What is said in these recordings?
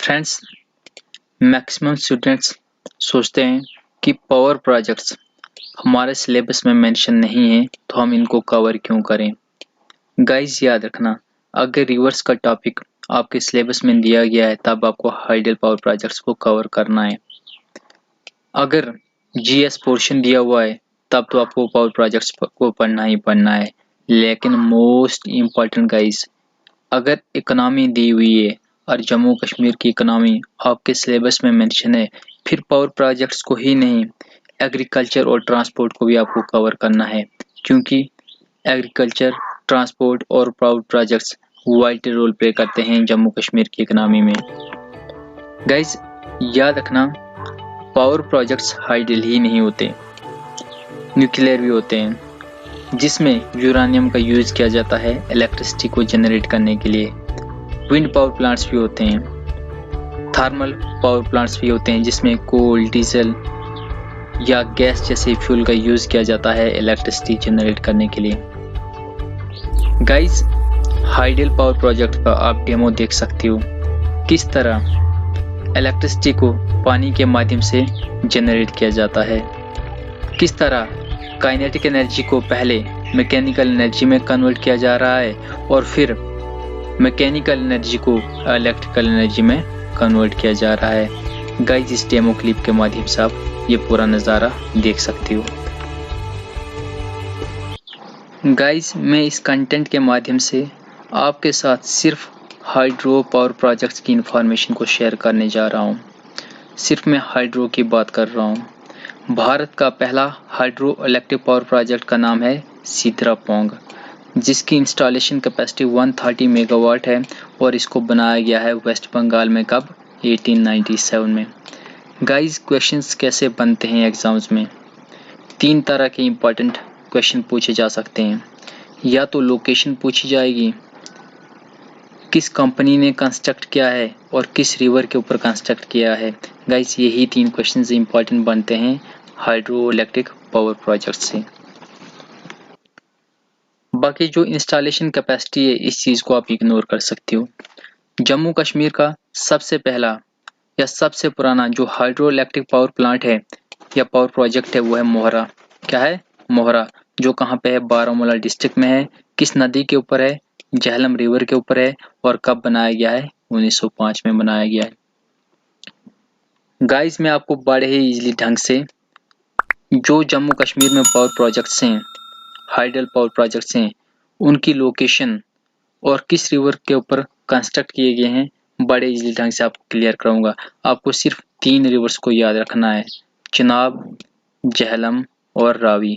Friends, maximum students सोचते हैं कि पावर प्रोजेक्ट्स हमारे सिलेबस में मेंशन नहीं है तो हम इनको कवर क्यों करें। गाइस याद रखना, अगर रिवर्स का टॉपिक आपके सिलेबस में दिया गया है तब आपको हाइडल पावर प्रोजेक्ट्स को कवर करना है। अगर जीएस पोर्शन दिया हुआ है तब तो आपको पावर प्रोजेक्ट्स को पढ़ना ही पढ़ना है। लेकिन मोस्ट इम्पॉर्टेंट गाइस, अगर इकोनॉमी दी हुई है और जम्मू कश्मीर की इकोनॉमी आपके सिलेबस में मेंशन है, फिर पावर प्रोजेक्ट्स को ही नहीं, एग्रीकल्चर और ट्रांसपोर्ट को भी आपको कवर करना है, क्योंकि एग्रीकल्चर, ट्रांसपोर्ट और power projects vital role play करते हैं जम्मू कश्मीर की इकोनॉमी में। गाइस याद रखना, पावर प्रोजेक्ट्स हाइडल ही नहीं होते, न्यूक्लियर भी होते हैं, जिसमें यूरेनियम का यूज किया जाता है इलेक्ट्रिसिटी को जनरेट करने के लिए। विंड पावर प्लांट्स भी होते हैं, थर्मल पावर प्लांट्स भी होते हैं जिसमें कोल, डीजल या गैस जैसे फ्यूल का यूज किया जाता है इलेक्ट्रिसिटी जनरेट करने के लिए। गाइस, हाइडल पावर प्रोजेक्ट का आप डेमो देख सकते हो, किस तरह इलेक्ट्रिसिटी को पानी के माध्यम से जनरेट किया जाता है, किस तरह काइनेटिक एनर्जी को पहले मैकेनिकल एनर्जी में कन्वर्ट किया जा रहा है और फिर मैकेनिकल एनर्जी को इलेक्ट्रिकल एनर्जी में कन्वर्ट किया जा रहा है। गाइस, इस डेमो क्लिप के माध्यम से आप ये पूरा नज़ारा देख सकते हो। गाइस, मैं इस कंटेंट के माध्यम से आपके साथ सिर्फ हाइड्रो पावर प्रोजेक्ट्स की इंफॉर्मेशन को शेयर करने जा रहा हूँ। सिर्फ मैं हाइड्रो की बात कर रहा हूँ। भारत का पहला हाइड्रो इलेक्ट्रिक पावर प्रोजेक्ट का नाम है सीतरापोंग, जिसकी इंस्टॉलेशन कैपेसिटी 130 मेगावाट है और इसको बनाया गया है वेस्ट बंगाल में। कब? 1897 में। गाइस, क्वेश्चंस कैसे बनते हैं एग्जाम्स में? 3 तरह के इंपॉर्टेंट क्वेश्चन पूछे जा सकते हैं। या तो लोकेशन पूछी जाएगी, किस कंपनी ने कंस्ट्रक्ट किया है और किस रिवर के ऊपर कंस्ट्रक्ट किया है। गाइस, यही 3 क्वेश्चंस इंपॉर्टेंट बनते हैं हाइड्रो इलेक्ट्रिक पावर प्रोजेक्ट से। बाकी जो इंस्टॉलेशन कैपेसिटी है, इस चीज़ को आप इग्नोर कर सकते हो। जम्मू कश्मीर का सबसे पहला या सबसे पुराना जो हाइड्रो इलेक्ट्रिक पावर प्लांट है या पावर प्रोजेक्ट है वो है मोहरा। क्या है? मोहरा, जो कहाँ पे है? बारामूला डिस्ट्रिक्ट में है। किस नदी के ऊपर है? झेलम रिवर के ऊपर है। और कब बनाया गया है? 1905 में बनाया गया है। गाइस, मैं आपको बड़े ही इजीली ढंग से जो जम्मू कश्मीर में पावर प्रोजेक्ट्स हैं, हाइडल पावर प्रोजेक्ट्स हैं, उनकी लोकेशन और किस रिवर के ऊपर कंस्ट्रक्ट किए गए हैं बड़े इजीली ढंग से आपको क्लियर कराऊंगा। आपको सिर्फ 3 रिवर्स को याद रखना है, चिनाब, झेलम और रावी।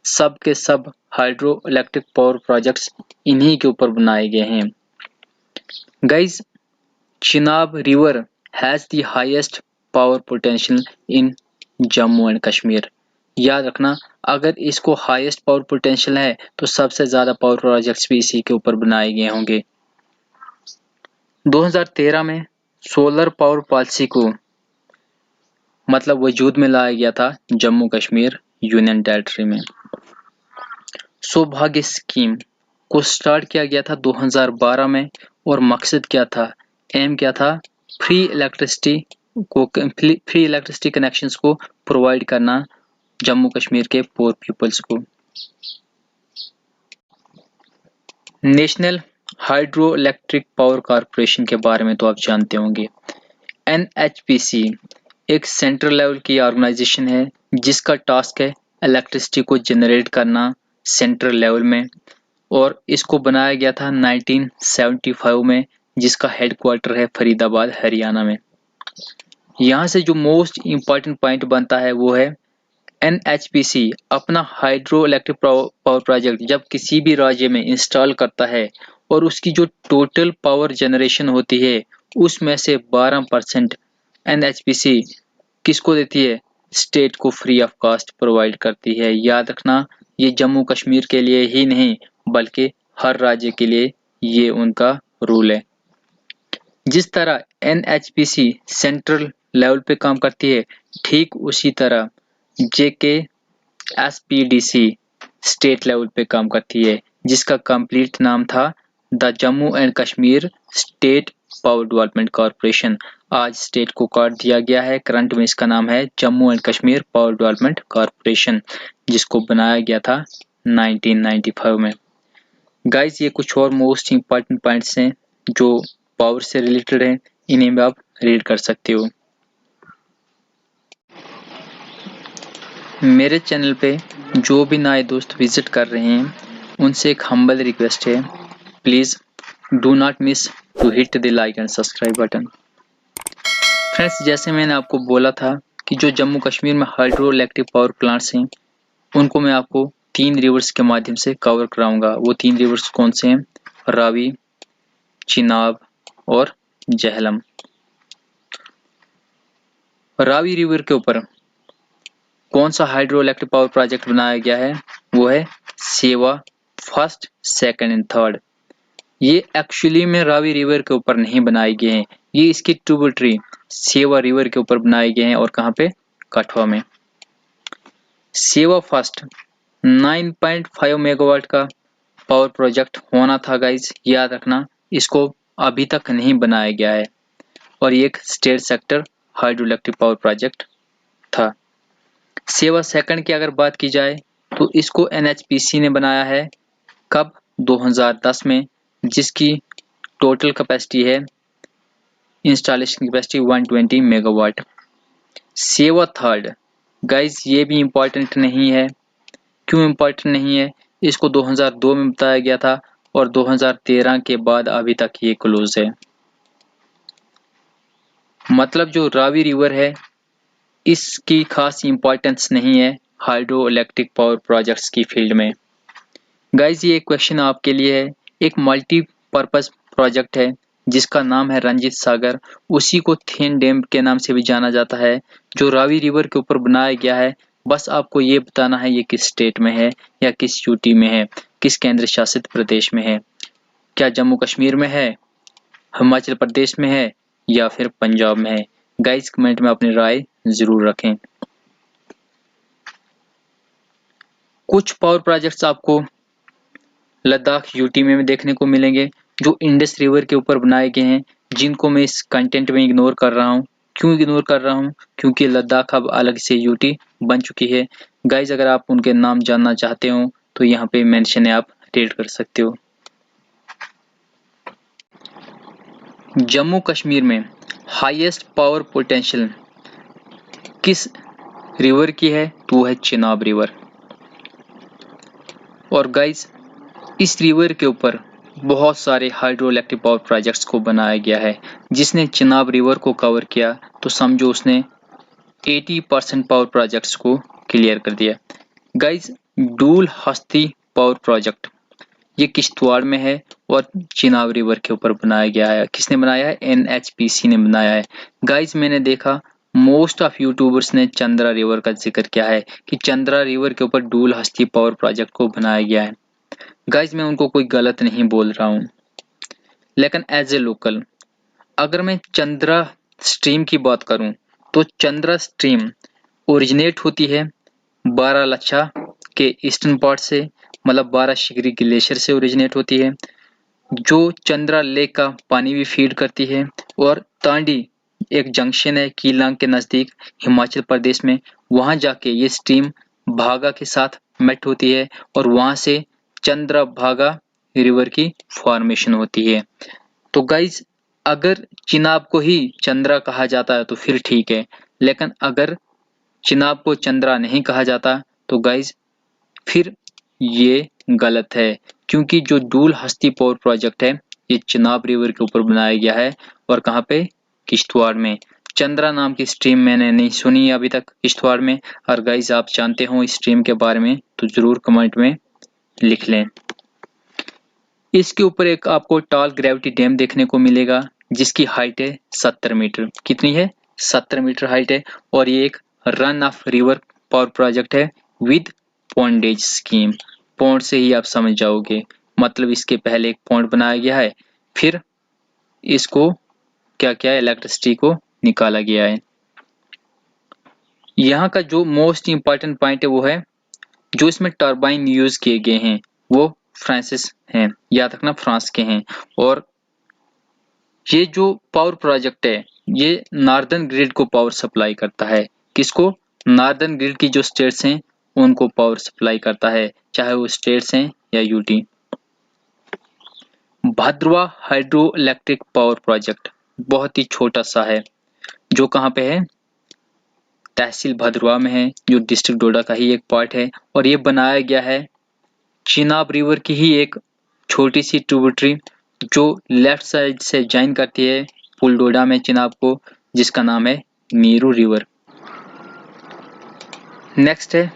सब के सब हाइड्रो इलेक्ट्रिक पावर प्रोजेक्ट्स इन्हीं के ऊपर बनाए गए हैं। Guys, Chenab river has the highest power potential in Jammu and Kashmir. याद रखना, अगर इसको हाईएस्ट पावर पोटेंशियल है तो सबसे ज्यादा पावर प्रोजेक्ट्स भी इसी के ऊपर बनाए गए होंगे। 2013 में सोलर पावर पॉलिसी को मतलब वजूद में लाया गया था जम्मू कश्मीर यूनियन टेरिटरी में। सौभाग्य स्कीम को स्टार्ट किया गया था 2012 में और मकसद क्या था, एम क्या था? फ्री इलेक्ट्रिसिटी कनेक्शंस को प्रोवाइड करना जम्मू कश्मीर के पुअर पीपल्स को। National hydro electric power corporation के बारे में तो आप जानते होंगे। एनएचपीसी एक सेंट्रल लेवल की ऑर्गेनाइजेशन है जिसका टास्क है इलेक्ट्रिसिटी को जनरेट करना सेंट्रल लेवल में, और इसको बनाया गया था 1975 में, जिसका हेडक्वार्टर है फरीदाबाद, हरियाणा में। यहाँ से जो मोस्ट इम्पॉर्टेंट पॉइंट बनता है वो है एनएचपीसी अपना हाइड्रो इलेक्ट्रिक पावर प्रोजेक्ट जब किसी भी राज्य में इंस्टॉल करता है और उसकी जो टोटल पावर जनरेशन होती है उसमें से 12% एनएचपीसी किसको देती है? स्टेट को फ्री ऑफ कॉस्ट प्रोवाइड करती है। याद रखना, ये जम्मू कश्मीर के लिए ही नहीं बल्कि हर राज्य के लिए ये उनका रूल है। जिस तरह एनएचपीसी सेंट्रल लेवल पे काम करती है, ठीक उसी तरह जेके एसपीडीसी स्टेट लेवल पे काम करती है, जिसका कंप्लीट नाम था the Jammu and Kashmir state power development corporation. आज स्टेट को काट दिया गया है, करंट में इसका नाम है Jammu and Kashmir power development corporation, जिसको बनाया गया था 1995 में। गाइस ये कुछ और मोस्ट इंपॉर्टेंट पॉइंट्स हैं जो पावर से रिलेटेड हैं, इन्हें भी आप रीड कर सकते हो। मेरे चैनल पे जो भी नए दोस्त विजिट कर रहे हैं उनसे एक हम्बल रिक्वेस्ट है, please do not miss to hit the like and subscribe button. Friends, जैसे मैंने आपको बोला था कि जो जम्मू कश्मीर में हाइड्रो इलेक्ट्रिक पावर प्लांट्स हैं उनको मैं आपको 3 रिवर्स के माध्यम से कवर कराऊंगा। वो 3 रिवर्स कौन से हैं? रावी, चिनाब और झेलम। रावी रिवर के ऊपर कौन सा हाइड्रो इलेक्ट्रिक पावर प्रोजेक्ट बनाया गया है? वो है सेवा फर्स्ट, सेकंड एंड थर्ड। ये एक्चुअली में रावी रिवर के ऊपर नहीं बनाए गए हैं, ये इसकी ट्रिब्यूटरी सेवा रिवर के ऊपर बनाए गए हैं। और कहाँ पे? कठुआ में। सेवा फर्स्ट 9.5 मेगावाट का पावर प्रोजेक्ट होना था गाइज, याद रखना, इसको अभी तक नहीं बनाया गया है और ये एक state sector hydro electric power project था। सेवा सेकंड की अगर बात की जाए तो इसको एनएचपीसी ने बनाया है। कब? 2010 में, जिसकी टोटल कैपेसिटी है, इंस्टॉलेशन कैपेसिटी 120 मेगावाट। सेवा थर्ड गाइज ये भी इम्पोर्टेंट नहीं है। क्यों इम्पोर्टेंट नहीं है? इसको 2002 में बताया गया था और 2013 के बाद अभी तक ये क्लोज है। मतलब जो रावी रिवर है इसकी खास इम्पोर्टेंस नहीं है हाइड्रो इलेक्ट्रिक पावर प्रोजेक्ट्स की फील्ड में। गाइज ये क्वेश्चन आपके लिए है। एक मल्टीपर्पज प्रोजेक्ट है जिसका नाम है रंजीत सागर, उसी को थेन डैम के नाम से भी जाना जाता है, जो रावी रिवर के ऊपर बनाया गया है। बस आपको ये बताना है ये किस स्टेट में है या किस यूटी में है, किस केंद्र शासित प्रदेश में है। क्या जम्मू कश्मीर में है, हिमाचल प्रदेश में है या फिर पंजाब में है? गाइज कमेंट में अपनी राय जरूर रखें। कुछ पावर प्रोजेक्ट्स आपको लद्दाख यूटी में देखने को मिलेंगे जो इंडस रिवर के ऊपर बनाए गए हैं, जिनको मैं इस कंटेंट में इग्नोर कर रहा हूँ। क्यों इग्नोर कर रहा हूँ? क्योंकि लद्दाख अब अलग से यूटी बन चुकी है। गाइज अगर आप उनके नाम जानना चाहते हो तो यहाँ पे मेंशन है, आप रीड कर सकते हो। जम्मू कश्मीर में हाईएस्ट पावर पोटेंशियल किस रिवर की है? तो है चिनाब रिवर। और गाइज इस रिवर के ऊपर बहुत सारे हाइड्रो इलेक्ट्रिक पावर प्रोजेक्ट्स को बनाया गया है। जिसने चिनाब रिवर को कवर किया तो समझो उसने 80% पावर प्रोजेक्ट्स को क्लियर कर दिया। गाइज डूल हस्ती पावर प्रोजेक्ट ये किश्तवाड़ में है और चिनाब रिवर के ऊपर बनाया गया है। किसने बनाया है? एनएचपीसी ने बनाया है। गाइज मैंने देखा मोस्ट ऑफ यूट्यूबर्स ने चंद्रा रिवर का जिक्र किया है कि चंद्रा रिवर के ऊपर डूल हस्ती पावर प्रोजेक्ट को बनाया गया है। गाइज मैं उनको कोई गलत नहीं बोल रहा हूँ, लेकिन एज ए लोकल अगर मैं चंद्रा स्ट्रीम की बात करूं तो चंद्रा स्ट्रीम ओरिजिनेट होती है बारालाचा के ईस्टर्न पार्ट से, मतलब 12 शिगरी ग्लेशियर से ओरिजिनेट होती है, जो चंद्रा लेक का पानी भी फीड करती है। और तांडी एक जंक्शन है कीलांग के नजदीक हिमाचल प्रदेश में, वहां जाके ये स्ट्रीम भागा के साथ मेट होती है और वहां से चंद्रा भागा रिवर की फॉर्मेशन होती है। तो गाइज अगर चिनाब को ही चंद्रा कहा जाता है तो फिर ठीक है, लेकिन अगर चिनाब को चंद्रा नहीं कहा जाता तो गाइज फिर ये गलत है। क्योंकि जो डूल हस्ती पावर प्रोजेक्ट है ये चिनाब रिवर के ऊपर बनाया गया है और कहाँ पे? किश्तवाड़ में। चंद्रा नाम की स्ट्रीम मैंने नहीं सुनी है अभी तक किश्तवाड़ में। और गाइज आप जानते हो इस स्ट्रीम के बारे में तो जरूर कमेंट में लिख लें। इसके ऊपर एक आपको टॉल ग्रेविटी डैम देखने को मिलेगा जिसकी हाइट है 70 मीटर। कितनी है? 70 मीटर हाइट है। और ये एक run of river power project है विद पॉन्डेज स्कीम। पॉन्ड से ही आप समझ जाओगे, मतलब इसके पहले एक पॉन्ड बनाया गया है, फिर इसको क्या क्या इलेक्ट्रिसिटी को निकाला गया है। यहाँ का जो मोस्ट इंपॉर्टेंट पॉइंट है वो है जो इसमें टर्बाइन यूज किए गए हैं वो फ्रांसिस हैं, याद रखना फ्रांस के हैं। और ये जो पावर प्रोजेक्ट है ये नॉर्दर्न ग्रिड को पावर सप्लाई करता है। किसको? नॉर्दर्न ग्रिड की जो स्टेट्स हैं उनको पावर सप्लाई करता है, चाहे वो स्टेट्स हैं या UT. Bhadarwa hydro electric power project बहुत ही छोटा सा है, जो कहाँ पे है? तहसील भद्रवा में है, जो डिस्ट्रिक्ट डोडा का ही एक पार्ट है। और ये बनाया गया है चिनाब रिवर की ही एक छोटी सी ट्रिब्यूटरी जो लेफ्ट साइड से ज्वाइन करती है पुल डोडा में चिनाब को, जिसका नाम है नीरू रिवर। नेक्स्ट है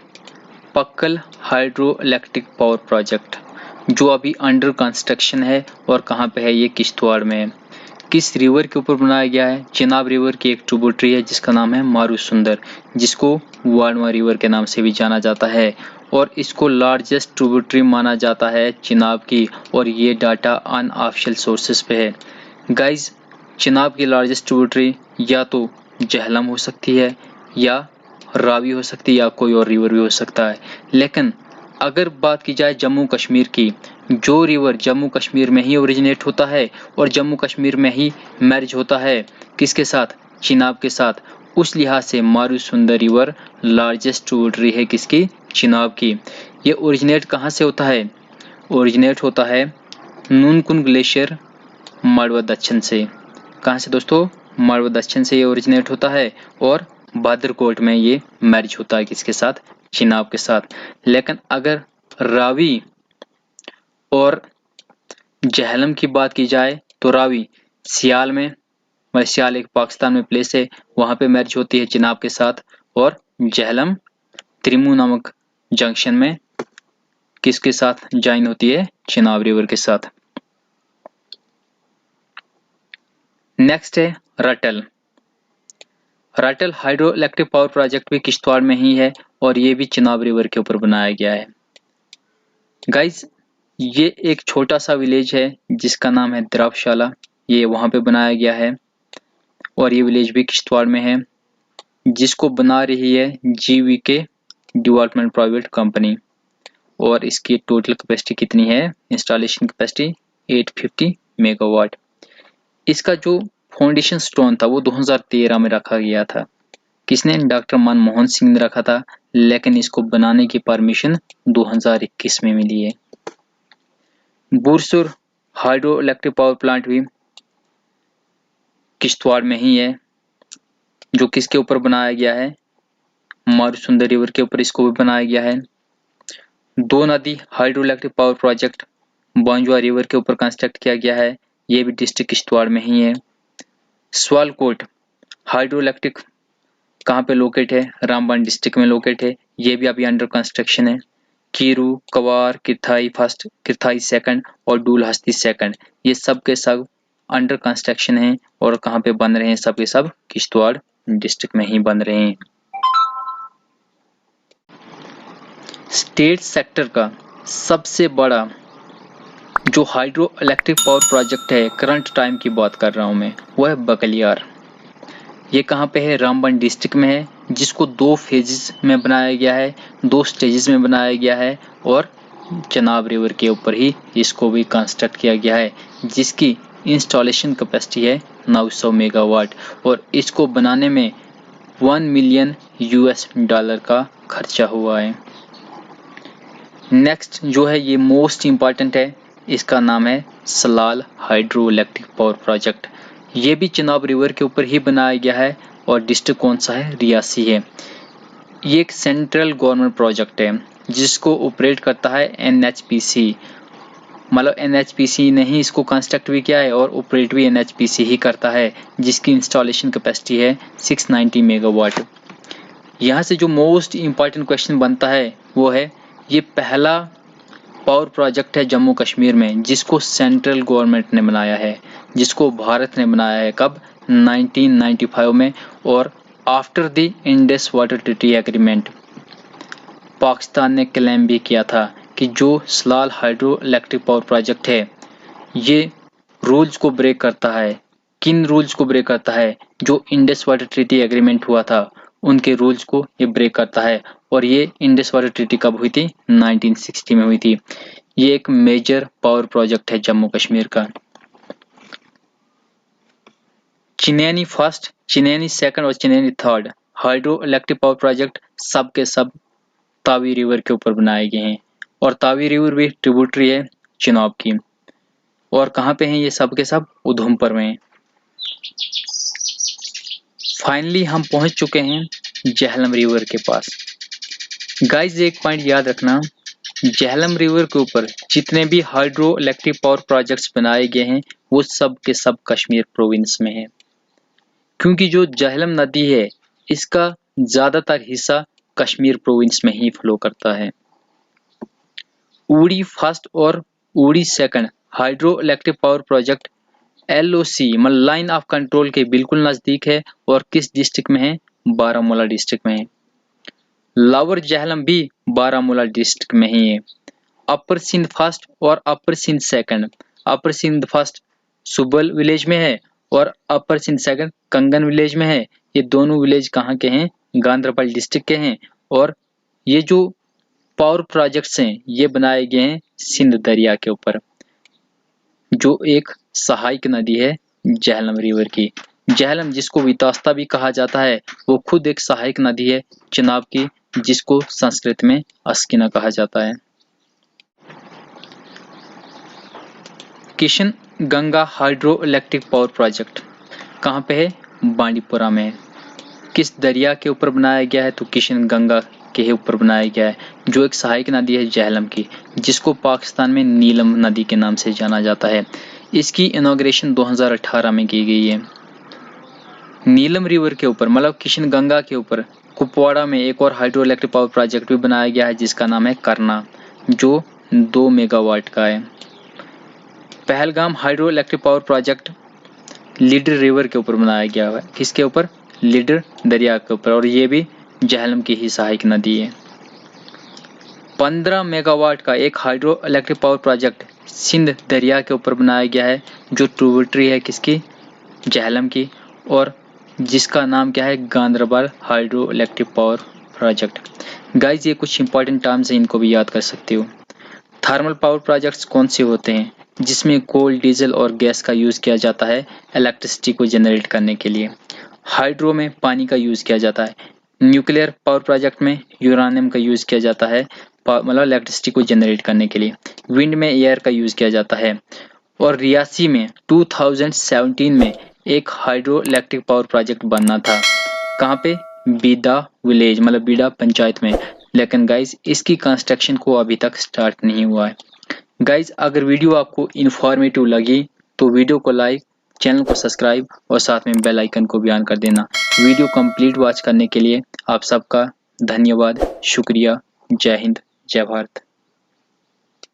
पक्कल हाइड्रो इलेक्ट्रिक पावर प्रोजेक्ट, जो अभी अंडर कंस्ट्रक्शन है। और कहाँ पे है? ये किश्तवाड़ में है। किस रिवर के ऊपर बनाया गया है? चिनाब रिवर की एक ट्रिब्यूटरी है जिसका नाम है मारूसुंदर, जिसको वालवा रिवर के नाम से भी जाना जाता है। और इसको लार्जेस्ट ट्रिब्यूटरी माना जाता है चिनाब की, और ये डाटा अनऑफिशियल सोर्सेस पे है। गाइज, चिनाब की लार्जेस्ट ट्रिब्यूटरी या तो झेलम हो सकती है, या रावी हो सकती है, या कोई और रिवर भी हो सकता है। लेकिन अगर बात की जाए जम्मू कश्मीर की, जो रिवर जम्मू कश्मीर में ही ओरिजिनेट होता है और जम्मू कश्मीर में ही मैरिज होता है, किसके साथ? चिनाब के साथ। उस लिहाज से मारूसुंदर रिवर लार्जेस्ट ट्रिब्यूटरी है किसकी? चिनाब की। ये ओरिजिनेट कहाँ से होता है? ओरिजिनेट होता है नूनकुन ग्लेशियर मालवा दक्षिण से। कहाँ से दोस्तों? मालवा दक्षिण से ये ओरिजिनेट होता है, और बादरकोट में ये मैरिज होता है किसके साथ? चिनाब के साथ। लेकिन अगर रावी और झेलम की बात की जाए तो रावी सियाल में, सियाल एक पाकिस्तान में प्लेस है, वहां पे मैरिज होती है चिनाब के साथ। और झेलम त्रिमू नामक जंक्शन में किसके साथ ज्वाइन होती है? चिनाब रिवर के साथ। नेक्स्ट है Ratle. Ratle hydro electric power project भी किश्तवाड़ में ही है, और ये भी चिनाब रिवर के ऊपर बनाया गया है। गाइज, ये एक छोटा सा विलेज है जिसका नाम है द्रावशाला, ये वहां पे बनाया गया है, और ये विलेज भी किश्तवाड़ में है, जिसको बना रही है जीवीके डेवलपमेंट प्राइवेट कंपनी। और इसकी टोटल कैपेसिटी कितनी है? Installation capacity 850 megawatt. इसका जो फाउंडेशन स्टोन था वो 2013 में रखा गया था। किसने? डॉक्टर मनमोहन सिंह ने रखा था, लेकिन इसको बनाने की परमिशन 2021 में मिली है। बुरसुर हाइड्रो इलेक्ट्रिक पावर प्लांट भी किश्तवाड़ में ही है, जो किसके ऊपर बनाया गया है? मारूसुंदर रिवर के ऊपर इसको भी बनाया गया है। दो नदी hydro electric power project Banjua river के ऊपर कंस्ट्रक्ट किया गया है, ये भी डिस्ट्रिक्ट किश्तवाड़ में ही है। स्वालकोट हाइड्रो इलेक्ट्रिक कहाँ पे लोकेट है? रामबन डिस्ट्रिक्ट में लोकेट है, ये भी अभी अंडर कंस्ट्रक्शन है। कीरू, कवार, किरथाई फर्स्ट, किरथाई सेकंड और डूलहस्ती सेकंड, ये सब के सब अंडर कंस्ट्रक्शन है, और कहाँ पे बन रहे हैं? सब के सब किश्तवाड़ डिस्ट्रिक्ट में ही बन रहे हैं। स्टेट सेक्टर का सबसे बड़ा जो हाइड्रो इलेक्ट्रिक पावर प्रोजेक्ट है, करंट टाइम की बात कर रहा हूं मैं, वो है बकलियार। ये कहाँ पे है? रामबन डिस्ट्रिक्ट में है, जिसको 2 फेजेस में बनाया गया है, 2 स्टेजेस में बनाया गया है, और चिनाब रिवर के ऊपर ही इसको भी कंस्ट्रक्ट किया गया है, जिसकी इंस्टॉलेशन कैपेसिटी है 900 मेगावाट। और इसको बनाने में $1 मिलियन का खर्चा हुआ है। नेक्स्ट जो है ये मोस्ट इम्पॉर्टेंट है, इसका नाम है Salal hydro electric power project. ये भी चिनाब रिवर के ऊपर ही बनाया गया है, और डिस्ट्रिक्ट कौन सा है? रियासी है। ये एक सेंट्रल गवर्नमेंट प्रोजेक्ट है जिसको ऑपरेट करता है एनएचपीसी, मतलब एनएचपीसी ने ही इसको कंस्ट्रक्ट भी किया है और ऑपरेट भी एनएचपीसी ही करता है, जिसकी इंस्टॉलेशन कैपेसिटी है 690 मेगावाट। यहाँ से जो मोस्ट इम्पॉर्टेंट क्वेश्चन बनता है वो है, ये पहला पावर प्रोजेक्ट है जम्मू कश्मीर में जिसको सेंट्रल गवर्नमेंट ने बनाया है, जिसको भारत ने बनाया है। कब? 1995 में। और after the Indus water treaty agreement Pakistan ने क्लेम भी किया था कि जो Salal hydro electric power project है ये रूल्स को ब्रेक करता है। किन रूल्स को ब्रेक करता है? जो इंडस वाटर ट्रीटी एग्रीमेंट हुआ था उनके रूल्स को ये ब्रेक करता है। और ये इंडस वाटर ट्रीटी कब हुई थी? 1960 में हुई थी। ये एक मेजर पावर प्रोजेक्ट है जम्मू कश्मीर का। चिनैनी फर्स्ट, चिनैनी सेकंड और Chenani third hydro electric power project सब के सब तावी रिवर के ऊपर बनाए गए हैं और तावी रिवर भी ट्रिब्यूटरी है चिनाब की। और कहाँ पे हैं ये सब के सब? उधमपुर में। फाइनली हम पहुंच चुके हैं झेलम रिवर के पास। गाइस एक पॉइंट याद रखना, झेलम रिवर के ऊपर जितने भी हाइड्रो इलेक्ट्रिक पावर प्रोजेक्ट्स बनाए गए हैं वो सब के सब कश्मीर प्रोविंस में है, क्योंकि जो झेलम नदी है इसका ज्यादातर हिस्सा कश्मीर प्रोविंस में ही फ्लो करता है। उड़ी फर्स्ट और उड़ी second hydro electric power project LOC मतलब लाइन ऑफ कंट्रोल के बिल्कुल नजदीक है और किस डिस्ट्रिक्ट में है? बारामूला डिस्ट्रिक्ट में है। लोअर झेलम भी बारामूला डिस्ट्रिक्ट में ही है। अपर सिंध फर्स्ट और अपर सिंध सेकंड, अपर सिंध फर्स्ट सुबल विलेज में है और अपर सिंध सेकंड कंगन विलेज में है। ये दोनों विलेज कहाँ के हैं? गांधरबल डिस्ट्रिक्ट के हैं। और ये जो पावर प्रोजेक्ट्स हैं ये बनाए गए हैं सिंध दरिया के ऊपर, जो एक सहायक नदी है झेलम रिवर की। झेलम जिसको वितास्ता भी कहा जाता है वो खुद एक सहायक नदी है चिनाब की, जिसको संस्कृत में अस्किना कहा जाता है। Kishan Ganga hydro electric power project कहाँ पे है? बांडीपुरा में है। किस दरिया के ऊपर बनाया गया है? तो किशन गंगा के ऊपर बनाया गया है, जो एक सहायक नदी है झेलम की, जिसको पाकिस्तान में नीलम नदी के नाम से जाना जाता है। इसकी इनॉग्रेशन 2018 में की गई है। नीलम रिवर के ऊपर मतलब किशन गंगा के ऊपर कुपवाड़ा में एक और हाइड्रो इलेक्ट्रिक पावर प्रोजेक्ट भी बनाया गया है जिसका नाम है करना, जो 2 मेगावाट का है। Pahalgam hydro electric power project leader river के ऊपर बनाया गया है। किसके ऊपर? लीडर दरिया के ऊपर, और ये भी झेलम की ही सहायक नदी है। 15 मेगावाट का एक hydro electric power project Sindh दरिया के ऊपर बनाया गया है, जो ट्रिब्यूटरी है किसकी? झेलम की, और जिसका नाम क्या है? Ganderbal hydro electric power project. Guys ये कुछ इंपॉर्टेंट टर्म्स हैं, इनको भी याद कर सकते हो। थर्मल पावर प्रोजेक्ट्स कौन से होते हैं? जिसमें कोल, डीजल और गैस का यूज किया जाता है इलेक्ट्रिसिटी को जनरेट करने के लिए। हाइड्रो में पानी का यूज किया जाता है। न्यूक्लियर पावर प्रोजेक्ट में यूरेनियम का यूज किया जाता है मतलब इलेक्ट्रिसिटी को जनरेट करने के लिए। विंड में एयर का यूज किया जाता है। और रियासी में 2017 में एक हाइड्रो इलेक्ट्रिक पावर प्रोजेक्ट बनना था। कहाँ पे? बीदा विलेज मतलब बीडा पंचायत में। लेकिन गाइज इसकी कंस्ट्रक्शन को अभी तक स्टार्ट नहीं हुआ है। गाइज अगर वीडियो आपको इंफॉर्मेटिव लगी तो वीडियो को लाइक, चैनल को सब्सक्राइब और साथ में बेल आइकन को भी ऑन कर देना। वीडियो कंप्लीट वॉच करने के लिए आप सबका धन्यवाद, शुक्रिया। जय हिंद, जय भारत।